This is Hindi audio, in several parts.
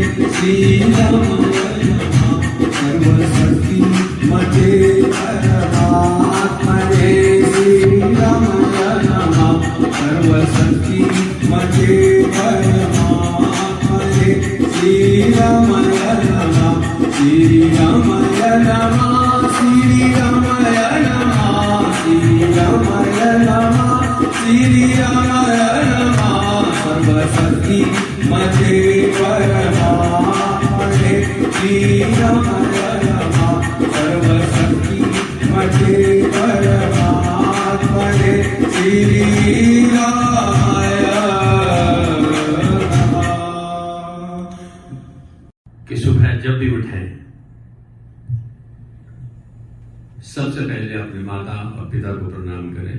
श्री रामाय नमः सर्वशक्ति मते परमात्मने श्री रामाय नमः सर्वशक्ति मते परमात्मने श्री रामाय नमः श्री रामाय नमः श्री रामाय नमः श्री रामाय नमः श्री रामाय नमः सर्वशक्ति मते परमात्मने श्री रामाय नमः सर्वशक्ति मते परमात्मने श्री रामाय नमः। कि सुबह जब भी उठें सबसे पहले अपने माता और पिता को प्रणाम करें।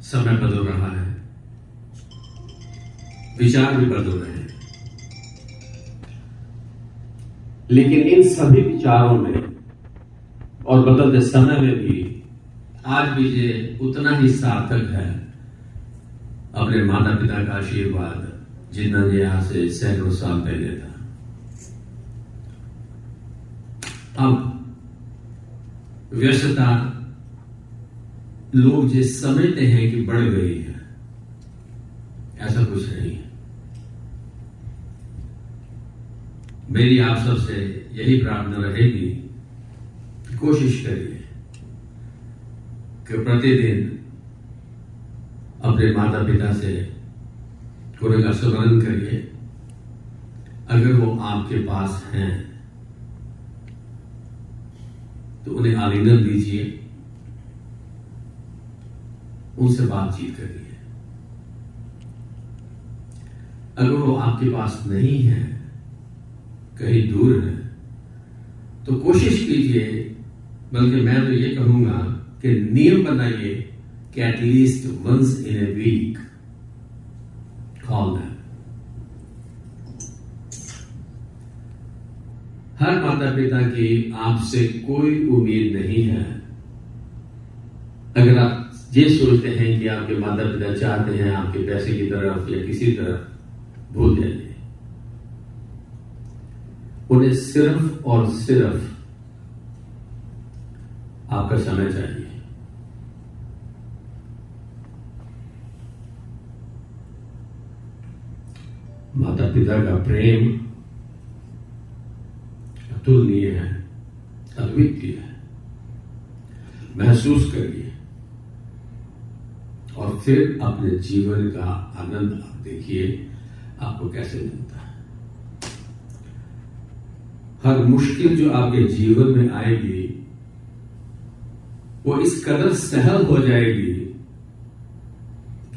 समय बदल रहा है, विचार भी बदल रहे हैं, लेकिन इन सभी विचारों में और बदलते समय में भी आज भी ये उतना ही सार्थक है अपने माता पिता का आशीर्वाद जिन्होंने आज से सैकड़ों साल पहले था। अब व्यस्तता लोग जो समझते हैं कि बढ़ गई है, ऐसा कुछ नहीं है। मेरी आप सबसे यही प्रार्थना रहेगी कि कोशिश करिए कि प्रतिदिन अपने माता पिता से थोड़े का स्मरण करिए। अगर वो आपके पास हैं तो उन्हें आलिंगन दीजिए, उनसे बातचीत करिए। अगर वो आपके पास नहीं है, कहीं दूर है, तो कोशिश कीजिए, बल्कि मैं तो ये कहूंगा कि नियम बनाइए कि at least once in a week call them. हर माता पिता की आपसे कोई उम्मीद नहीं है। अगर आप ये सोचते हैं कि आपके माता पिता चाहते हैं आपके पैसे की तरफ या किसी तरफ, भूल जाइए। उन्हें सिर्फ और सिर्फ आपका समय चाहिए। माता पिता का प्रेम अतुलनीय है, अद्वितीय है। महसूस करिए और फिर अपने जीवन का आनंद आप देखिए आपको कैसे मिलता है। हर मुश्किल जो आपके जीवन में आएगी वो इस कदर सहल हो जाएगी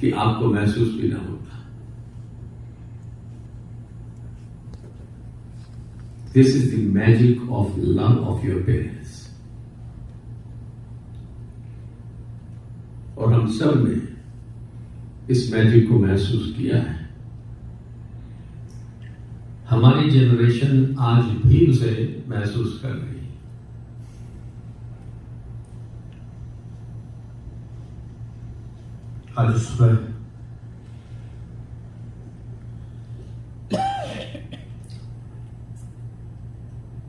कि आपको महसूस भी ना होगा। This is the magic of love of your parents. और हम सब ने इस मैजिक को महसूस किया है। हमारी जनरेशन आज भी उसे महसूस कर रही है। आज सुबह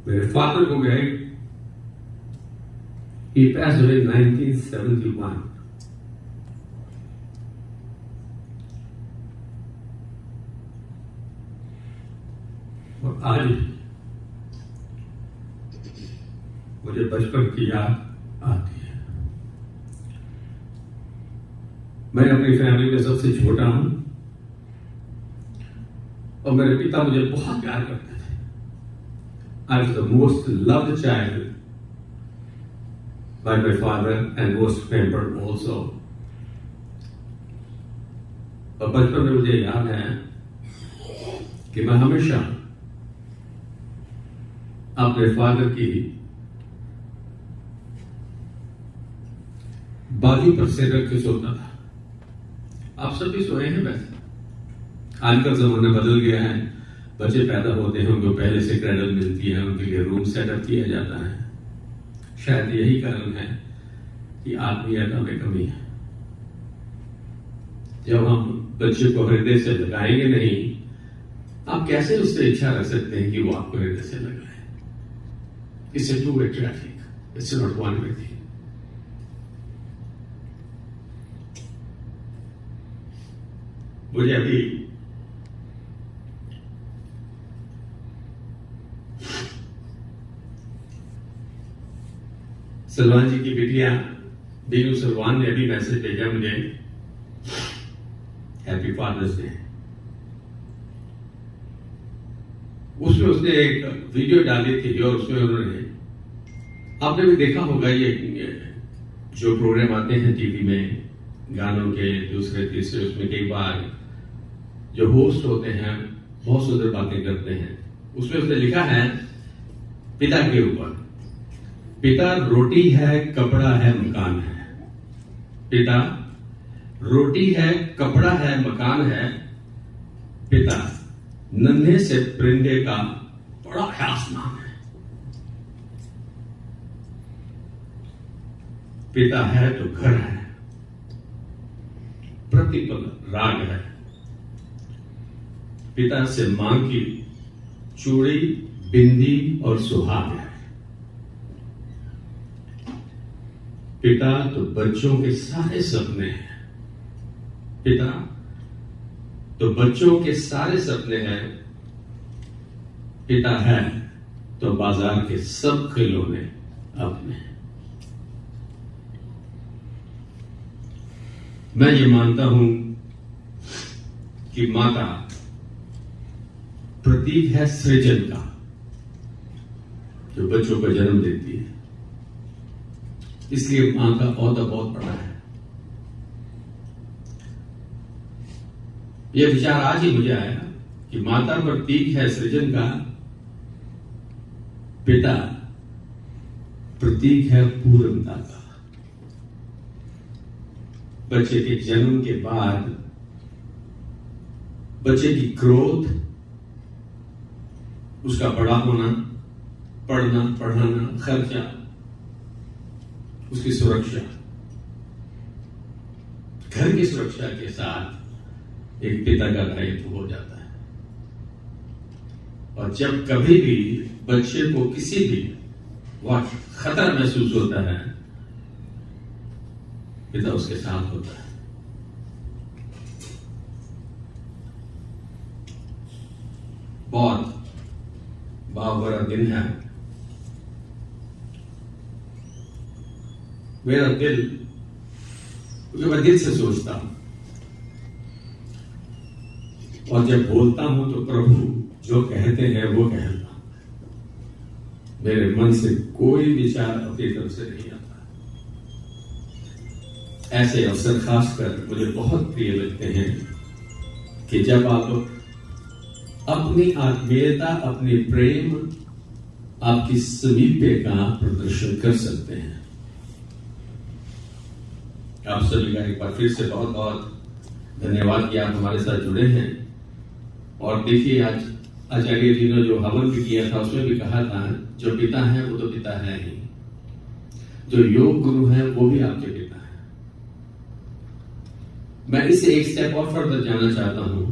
मेरे फादर को गए, he passed away in 1971. और आज मुझे बचपन की याद आती है। मैं अपनी फैमिली में सबसे छोटा हूं और मेरे पिता मुझे बहुत प्यार करते थे। I was the most loved child by my father and most pampered also. और बचपन में मुझे याद है कि मैं हमेशा अपने फादर की बाजू पर सिर रख के सोता था। आप सब भी सोए हैं वैसे। आजकल जमाना बदल गया है, बच्चे पैदा होते हैं उनको पहले से क्रैडल मिलती है, उनके लिए रूम सेटअप किया जाता है। शायद यही कारण है कि आत्मीयता में कमी है। जब हम बच्चे को हृदय से लगाएंगे नहीं आप कैसे उससे इच्छा रख सकते हैं कि वो आपको हृदय से लगाए? It's a two way traffic, it's not one way thing. मुझे अभी सलमान जी की बिटिया बीनू सलमान ने अभी मैसेज भेजा मुझे, हैप्पी फादर्स डे। उसमें उसने एक वीडियो डाली थी और उसमें उन्होंने, आपने भी देखा होगा ये जो प्रोग्राम आते हैं टीवी में गानों के दूसरे तीसरे, उसमें कई बार जो होस्ट होते हैं बहुत सुंदर बातें करते हैं। उसमें उसने लिखा है पिता के ऊपर, पिता रोटी है, कपड़ा है, मकान है। पिता रोटी है, कपड़ा है, मकान है। पिता नन्हे से परिंदे का बड़ा है आसमान है। पिता है तो घर है, प्रतिपल राग है। पिता से मां की चूड़ी, बिंदी और सुहाग है। पिता तो बच्चों के सारे सपने हैं। पिता तो बच्चों के सारे सपने हैं। पिता है तो बाजार के सब खिलौने अपने। मैं ये मानता हूं कि माता प्रतीक है सृजन का, जो बच्चों को जन्म देती है। इसलिए मां का औहदा बहुत बड़ा है। यह विचार आज ही मुझे आया कि माता प्रतीक है सृजन का, पिता प्रतीक है पूर्णता का। बच्चे के जन्म के बाद बच्चे की ग्रोथ, उसका बड़ा होना, पढ़ना, पढ़ाना, खर्चा, उसकी सुरक्षा, घर की सुरक्षा के साथ एक पिता का दायित्व हो जाता है। और जब कभी भी बच्चे को किसी भी वक्त खतरा महसूस होता है, पिता उसके साथ होता है। बहुत बड़ा दिन है। मेरा दिल, मैं दिल से सोचता हूं और जब बोलता हूं तो प्रभु जो कहते हैं वो कहता हूं। मेरे मन से कोई विचार अपनी तरफ से नहीं आता। ऐसे अवसर खासकर मुझे बहुत प्रिय लगते हैं कि जब आप अपनी आत्मीयता, अपनी प्रेम, आपकी समीपे का प्रदर्शन कर सकते हैं। आप सभी का एक बार फिर से बहुत बहुत धन्यवाद कि आप हमारे साथ जुड़े हैं। और देखिए, आज आचार्य जी ने जो हवन भी किया था उसमें भी कहा था, जो पिता है वो तो पिता है ही, जो योग गुरु है वो भी आपके पिता है। मैं इससे एक स्टेप और फर्दर जाना चाहता हूं।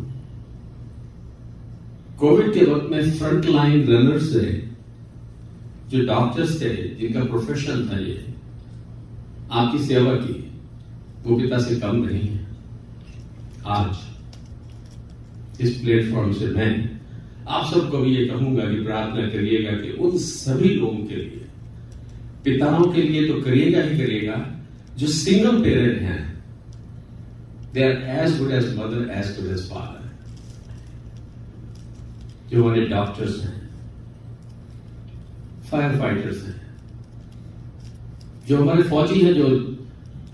कोविड के वक्त में फ्रंट लाइन रनर से जो डॉक्टर्स थे, जिनका प्रोफेशन था ये, आपकी सेवा की, वो पिता से कम नहीं है। आज इस प्लेटफॉर्म से मैं आप सबको भी ये कहूंगा कि प्रार्थना करिएगा कि उन सभी लोगों के लिए, पिताओं के लिए तो करिएगा ही करिएगा, जो सिंगल पेरेंट हैं, they are as good as mother, as good as father. जो हमारे डॉक्टर्स हैं, फायर फाइटर्स हैं, जो हमारे फौजी हैं, जो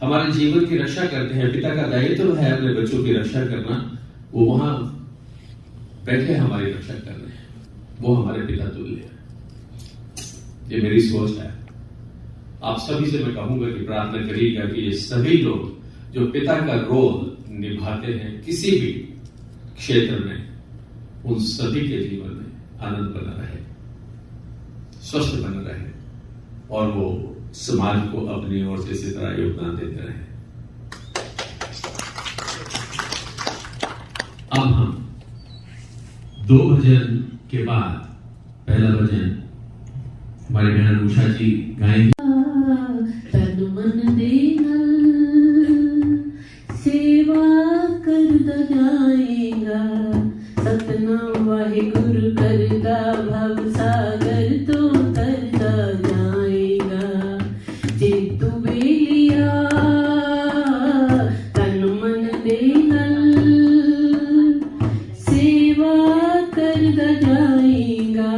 हमारे जीवन की रक्षा करते हैं। पिता का दायित्व है अपने बच्चों की रक्षा करना। वो वहां बैठे हमारी रक्षा कर रहे हैं, वो हमारे पिता तुल्य है। ये मेरी सोच है। आप सभी से मैं कहूंगा कि प्रार्थना करिएगा कि ये सभी लोग जो पिता का रोल निभाते हैं किसी भी क्षेत्र में, उन सभी के जीवन में आनंद बना रहे, स्वस्थ बना रहे और वो समाज को अपनी ओर से इसी तरह योगदान देते रहे। अब हम दो भजन के बाद पहला भजन हमारी बहन उषा जी गाएंगी। तन मन दे नल सेवा करदा जाएगा, सतनाम वाहिगुरु करदा भव सागर तो तरदा जाएगा। जे तू बेलिया तन मन दे नल सेवा करदा जाएगा,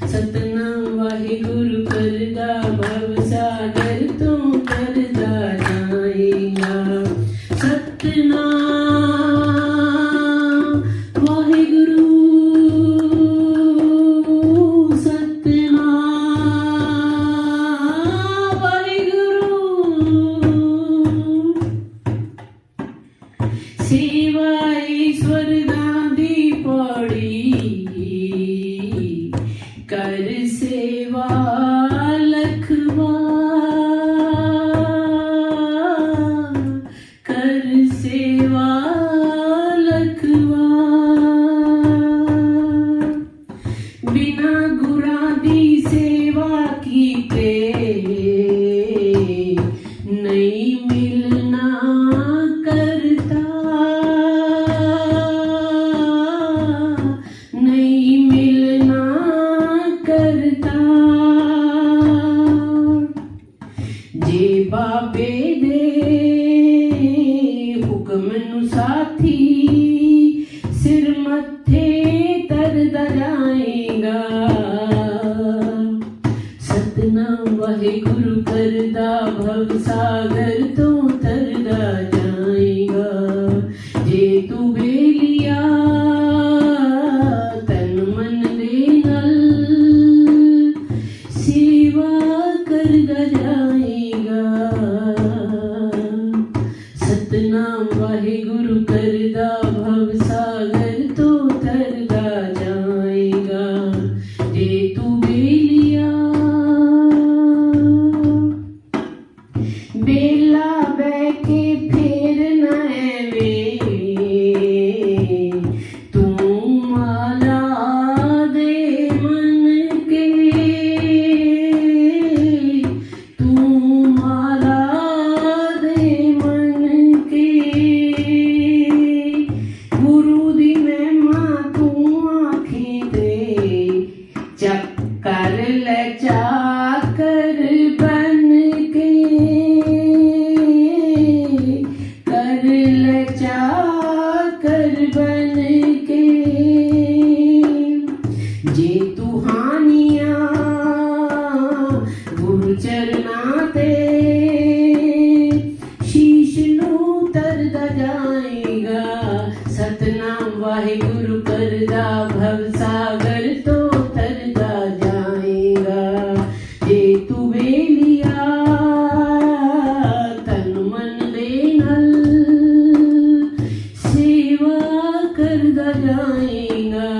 सतनाम वाहिगुरु करदा भव सागर तो तरदा जाएगा। सतनाम वाहिगुरु सतनाम वाहिगुरु सेवा ईश्वर दी पौड़ी कर सेवा लखवा कर सेवा लखवा। बिना गुरा दी सेवा कीते नहीं मिलना करता, नहीं मिलना करता। जे बाबे दे हुक्म नु साथी सिर मथे तरदा जाएगा, सतनाम वाहिगुरु करदा भव सागर तो तरदा जाएगा। जे तू बेलिया तन मन दे नल सेवा करदा जाएगा, सतनाम वाहिगुरु करदा भव सागर तो तरदा जाएगा। जे तू बेलिया बेला बह के फेर न एवे, तू माला दे मन के, तू माला दे मन के। गुरु दी महिमा तू आखी दे, चक्कर ले चाकर बन के, कर ले चाकर बन के। जे तू हानिया गुरु चरना ते शीश नू तरदा जाएगा, सतनाम वाहिगुरु करदा भव सागर तो तरदा जाएगा। जे तू बेलिया तन मन दे नल सेवा करदा जाएगा,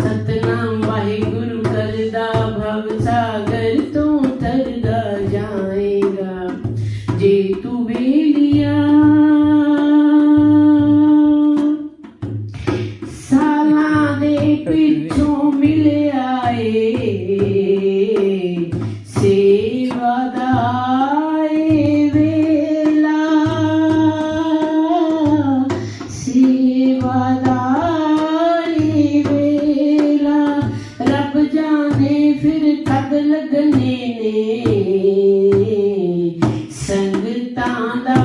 सतनाम वाहिगुरु करदा भव सागर तो तरदा जाएगा। जे तू बेलिया सालां दे पिछों मिल आए, सेवा दा ए वेला, सेवा दा ए वेला। रब जाने फिर कद लगने ने संगतां दा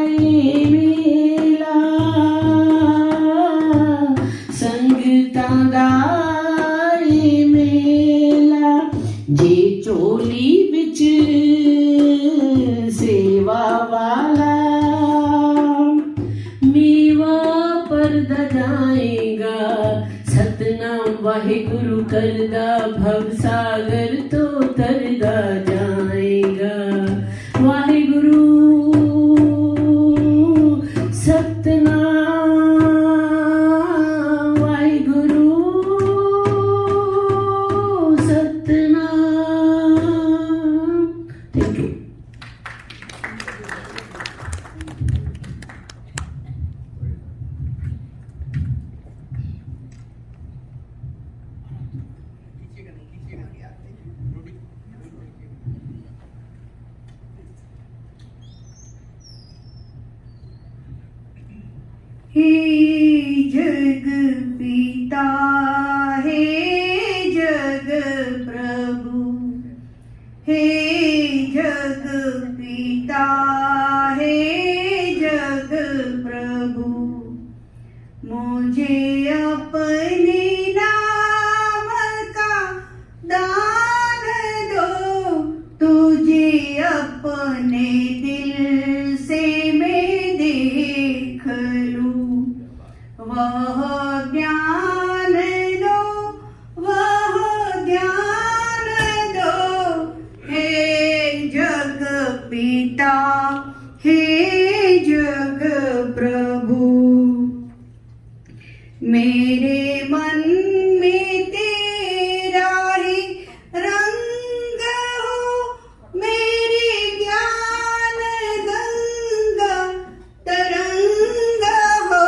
ए मेला, संगतां दा ए मेला। जे चोली विच सेवा वाला मेवा परदा जाएगा, सतनाम वाहिगुरु करदा भव सागर तो तरदा जाएगा। वाहिगुरु सतनाम वाहिगुरु सतनाम। Thank you. मुझे अपने नाम का दान दो, तुझे अपने दिल से मैं देख लूं। वह ज्ञान दो, वह ज्ञान दो, हे जग पिता, हे जग प्रभु। मेरे मन में तेरा ही रंग हो, मेरे ज्ञान गंगा तरंग हो,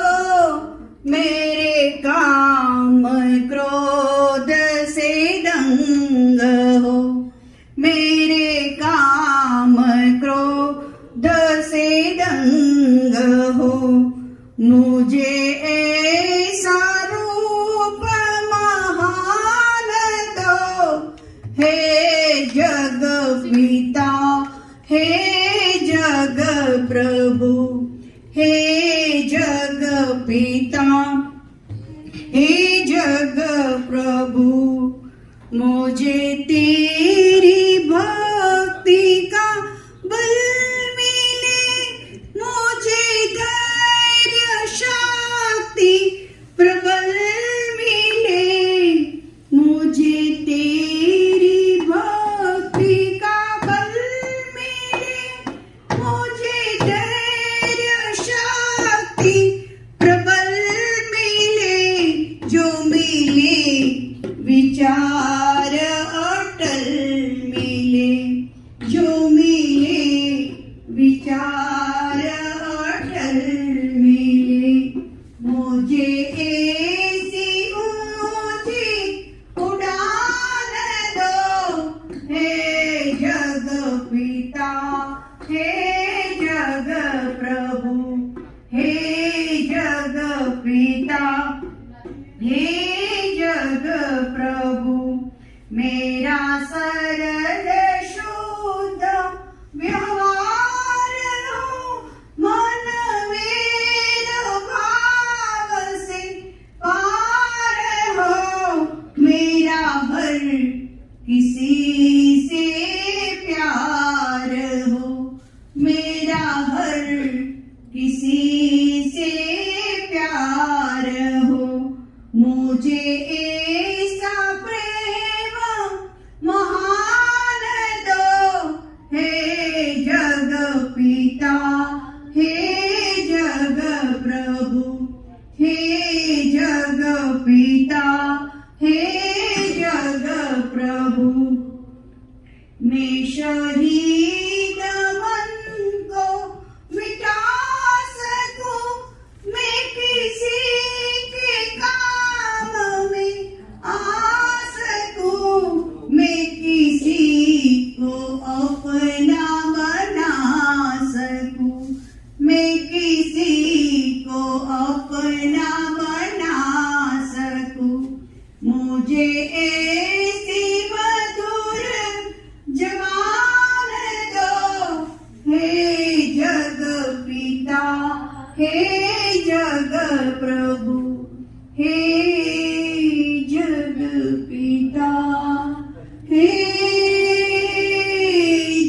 मेरे काम क्रोध से दंग हो, मेरे काम क्रोध से दंग हो। मुझे ऐसा रूप महान दो, हे जग पिता, हे जग प्रभु, हे जग पिता, हे जग प्रभु। मुझे तेरी भक्ति का बल मिले, मुझे धैर्य शक्ति प्रबल मिले, मुझे तेरी भक्ति का बल मिले, मुझे धैर्य शक्ति प्रबल मिले, जो मिले विचार अटल मिले, जो मिले विचार अटल मिले। मुझे ऐसी ऊंची उड़ान दो, हे जग पिता, हे जग प्रभु, हे जग पिता, हे जग प्रभु। मेरा सरल शुद्ध व्यवहार हो, मन वेद भाव से पार हो, मेरा हर किसी से प्यार हो, मेरा हर किसी से प्यार हो। मुझे ऐसा प्रेम महान दो, हे जग पिता, हे जग प्रभु, हे जग पिता, हे जग प्रभु। मैं शहीद मन को मिटा सकूं, मैं किसी के काम में आ सकूं, मैं किसी को अपना बना सकूं, मैं किसी को अपना बना सकूं। मुझे ऐसी मधुर जवान दो, हे जग पिता, हे जग प्रभु, हे जग पिता, हे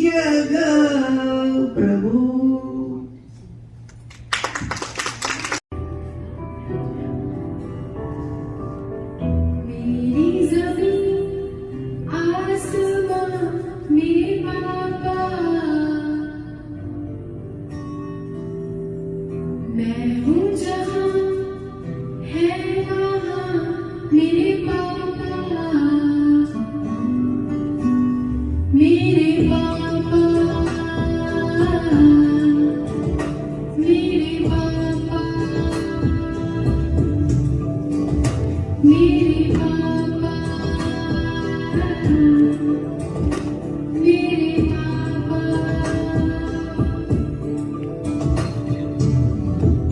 जग प्रभु। मेरी ज़मीं आसमां मेरे पापा, मैं हूँ जहाँ है वहाँ मेरे पापा, मेरे पापा, मेरे पापा, मेरे पापा, मेरे पापा।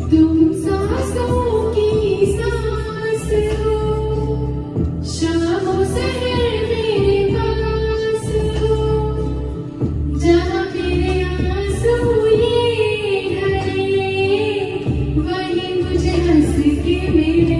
तुम सांसों की सांस हो, शामों शहर मेरे पास हो, जहाँ मेरे आंसू ये ढले, वही मुझे हंस के मेरे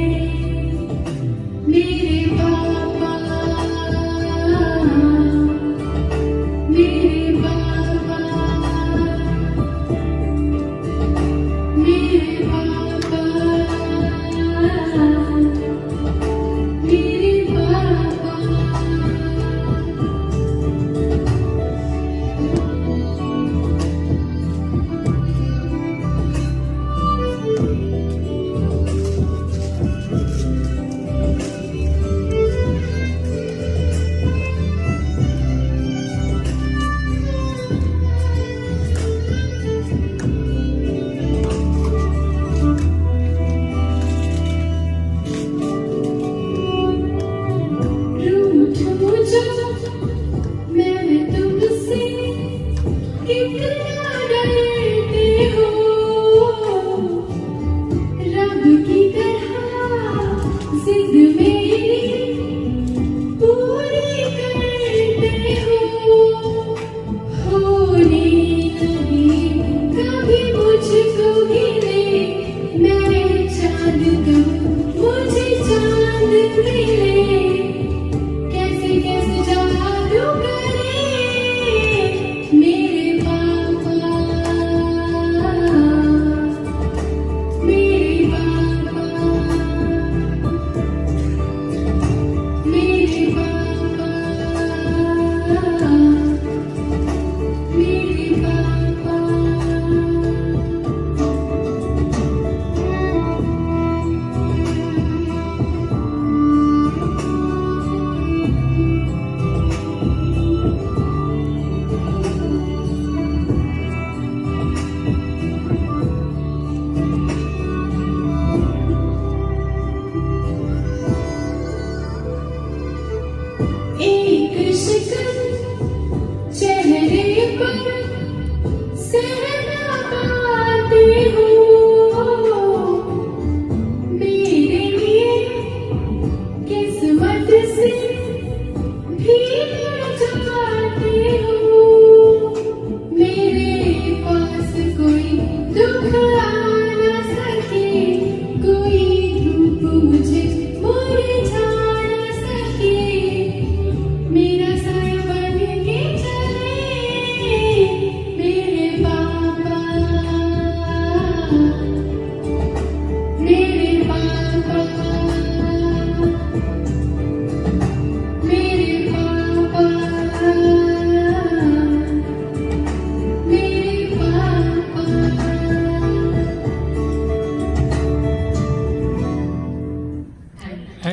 माँ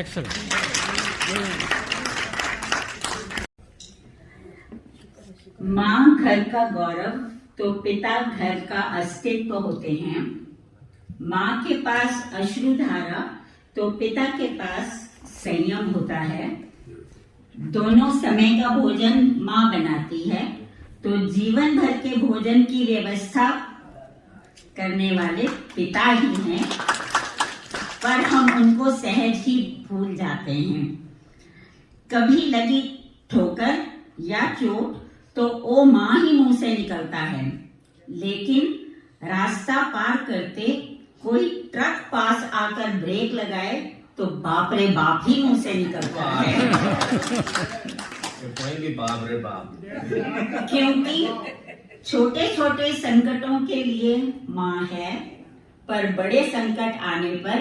घर का गौरव तो पिता घर का अस्तित्व होते हैं। माँ के पास अश्रुधारा तो पिता के पास संयम होता है। दोनों समय का भोजन माँ बनाती है तो जीवन भर के भोजन की व्यवस्था करने वाले पिता ही हैं, पर हम उनको सहज ही भूल जाते हैं। कभी लगी ठोकर या चोट तो ओ माँ ही मुंह से निकलता है, लेकिन रास्ता पार करते कोई ट्रक पास आकर ब्रेक लगाए तो बाप रे बाप ही मुंह से निकलता है। बाप रे बाप। क्योंकि छोटे छोटे संकटों के लिए माँ है, पर बड़े संकट आने पर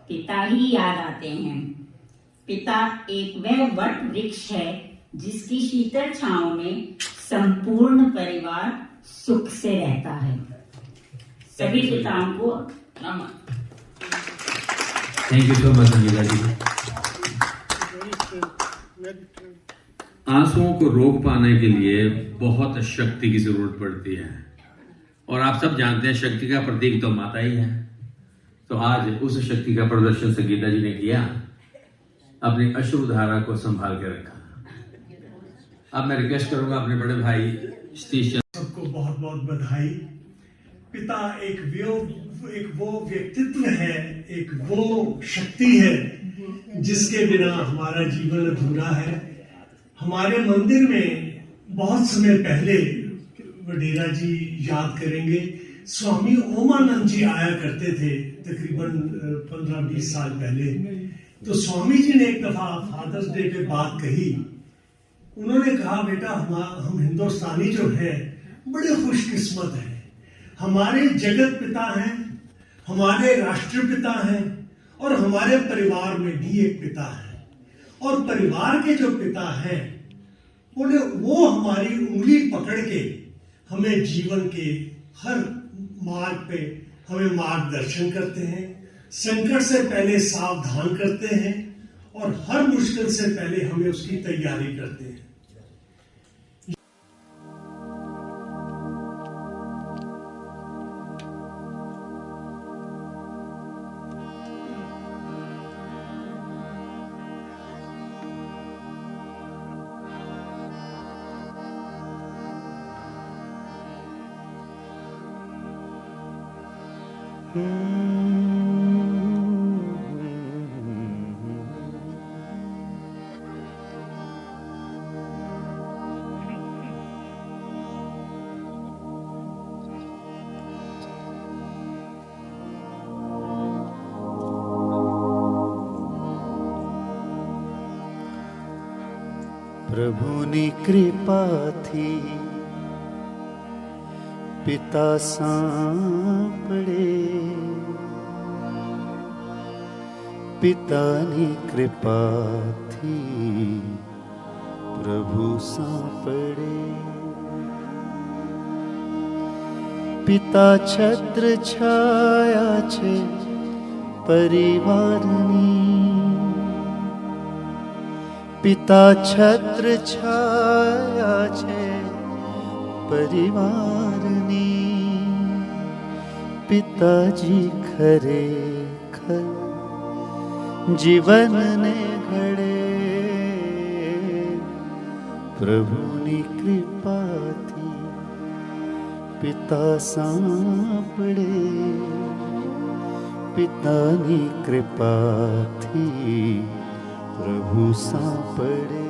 पिता ही याद आते हैं। पिता एक वह वट वृक्ष है जिसकी शीतल छांव में संपूर्ण परिवार सुख से रहता है। सभी पिताओं को नमन। Thank you so much Sangeeta ji. आंसुओं को रोक पाने के लिए बहुत शक्ति की जरूरत पड़ती है, और आप सब जानते हैं शक्ति का प्रतीक तो माता ही है। तो आज उस शक्ति का प्रदर्शन संगीता जी ने किया, अपनी अश्रुधारा को संभाल के रखा। अब मैं रिक्वेस्ट करूंगा अपने बड़े भाई सतीश चंद्र। सबको बहुत बहुत बधाई। पिता एक वो व्यक्तित्व है, एक वो शक्ति है जिसके बिना हमारा जीवन अधूरा है। हमारे मंदिर में बहुत समय पहले, वडेरा जी याद करेंगे, स्वामी ओमानंद जी आया करते थे, तकरीबन 15-20 साल पहले। तो स्वामी जी ने एक दफा फादर्स डे पे बात कही। उन्होंने कहा, बेटा हम हिंदुस्तानी जो है बड़े खुशकिस्मत हैं, हमारे जगत पिता हैं, हमारे राष्ट्रपिता हैं, और हमारे परिवार में भी एक पिता है। और परिवार के जो पिता हैं वो हमारी उंगली पकड़ के हमें जीवन के हर मार्ग पे हमें मार्गदर्शन करते हैं, संकट से पहले सावधान करते हैं, और हर मुश्किल से पहले हमें उसकी तैयारी करते हैं। પ્રભુની કૃપા થી પિતા સાંપડે, પિતાની કૃપા થી પ્રભુ સાંપડે। પિતા છત્ર છાયા છે પરિવારની, पिता छत्र छाया छे परिवारनी। पिताजी खरेखर जीवन ने घड़े, प्रभुनी कृपा थी पिता सांपड़े, पितानी कृपा थी प्रभु सांपड़े।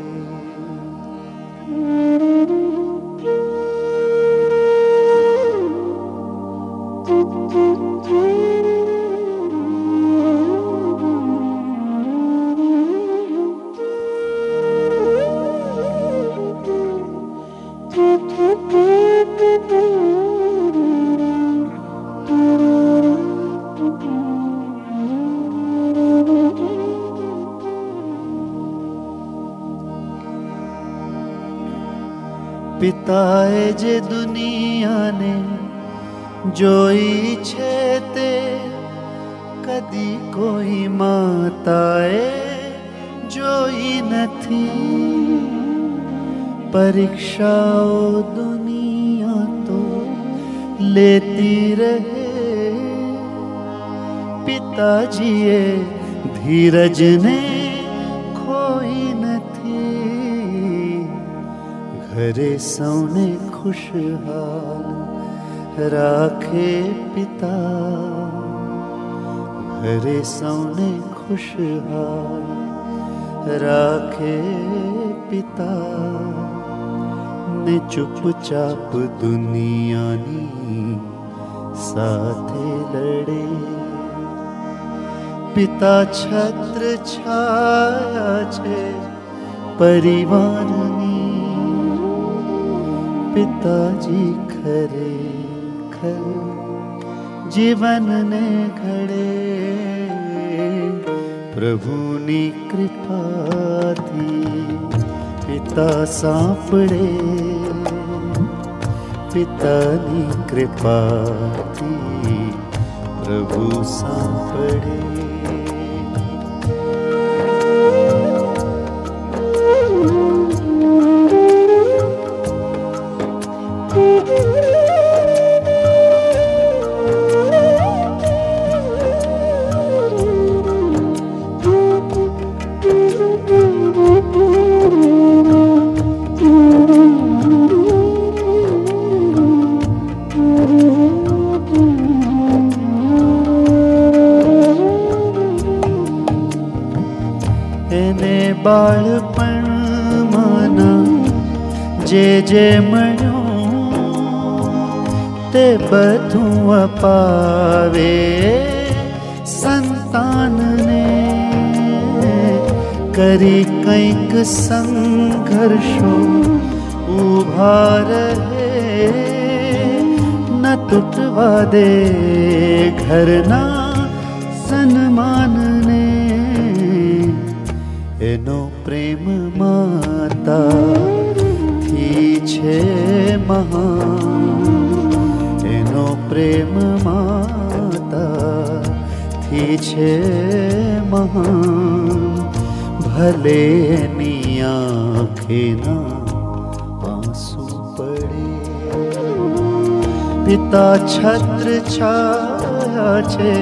पिताए जे दुनिया ने जोई छे ते, कदी कोई माताए કોઈ નથી. પરીક્ષાઓ દુનિયા તો લેતી રહે. પિતાજીએ ધીરજને ખોઈ નથી. ઘરે સૌને ખુશહાલ રાખે પિતા. ઘરે સૌને ખુશહાલ રાખે પિતા. ને ચૂપચાપ દુનિયાની સાથે લડે. પિતા છત્ર છાયા છે પરિવારની. પિતાજી ખરેખર જીવનને ઘડે. પ્રભુની કૃપાથી પિતા સાંપડે. પિતાની કૃપાથી પ્રભુ સાંપડે. બાળપણમાંના જે મળ્યું તે બધું અપાવે સંતાનને. કરી કંઈક સંઘર્ષો ઊભા રહે. ન તૂટવા દે ઘરના સન્માનને. એનો પ્રેમ માતાથી છે મહાન. એનો પ્રેમ માતાથી છે મહાન. ભલે એની આંખેના આંસુ પડે. પિતા છત્ર છાયા છે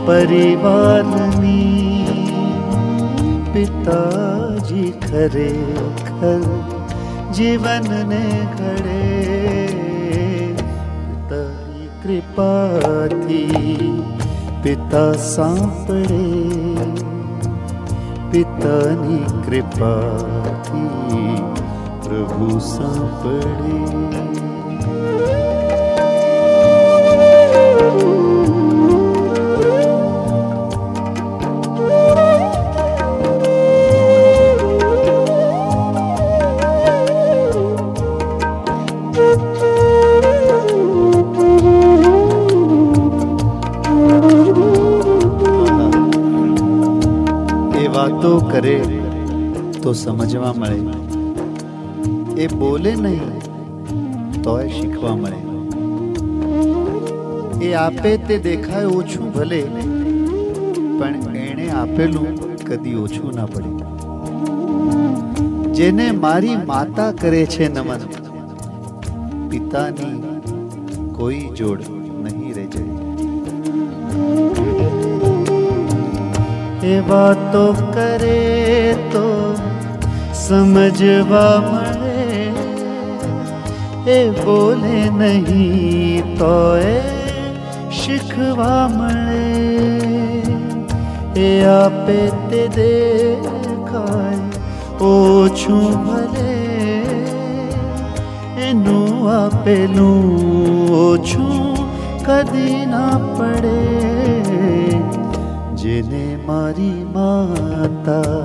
પરિવારની. પિતાજી ખરેખર જીવનને ઘડે. પિતાની કૃપાથી પિતા સાંપડે. પિતાની કૃપાથી પ્રભુ સાંપડે. વાતો કરે તો સમજવા મળે. એ બોલે નહીં તોય શીખવા મળે. એ આપે તે દેખાય ઓછું ભલે, પણ એણે આપેલું કદી ઓછું ના પડે. જેને મારી માતા કરે છે નમન, પિતાની કોઈ જોડ નહીં રહે જાય. એ વાતો કરે તો સમજવા મળે. એ બોલે નહીં તોય શીખવા મળે. એ આપે તે દેખાય ઓછું ભલે, એનું આપેલું ઓછું કદી ના પડે. જેને મારી માતા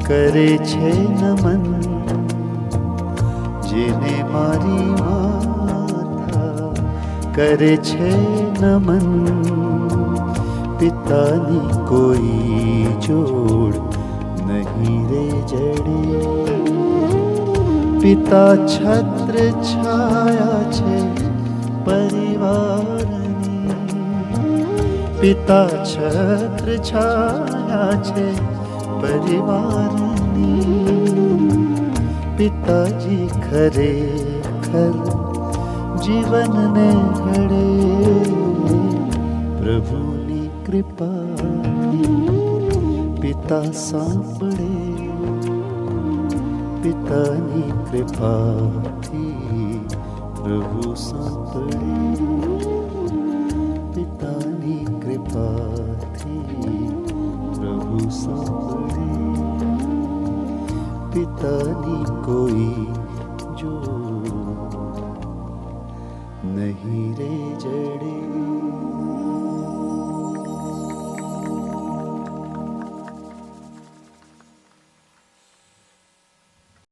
કરે છે નમન, જેને મારી માતા કરે છે નમન, પિતાની કોઈ જોડ નહીં રે જડે. પિતા છત્ર છાયા છે પરિવારની. પિતા છત્ર છાયા છે પરિવારની પિતાજી ખરેખર જીવનને ઘડે પ્રભુની કૃપાથી પિતા સાંભળે પિતાની કૃપાથી પ્રભુ સાંભળે પિતાની કૃપાથી પ્રભુ સાંભળે પિતાની કોઈ જો નહીં રે જડે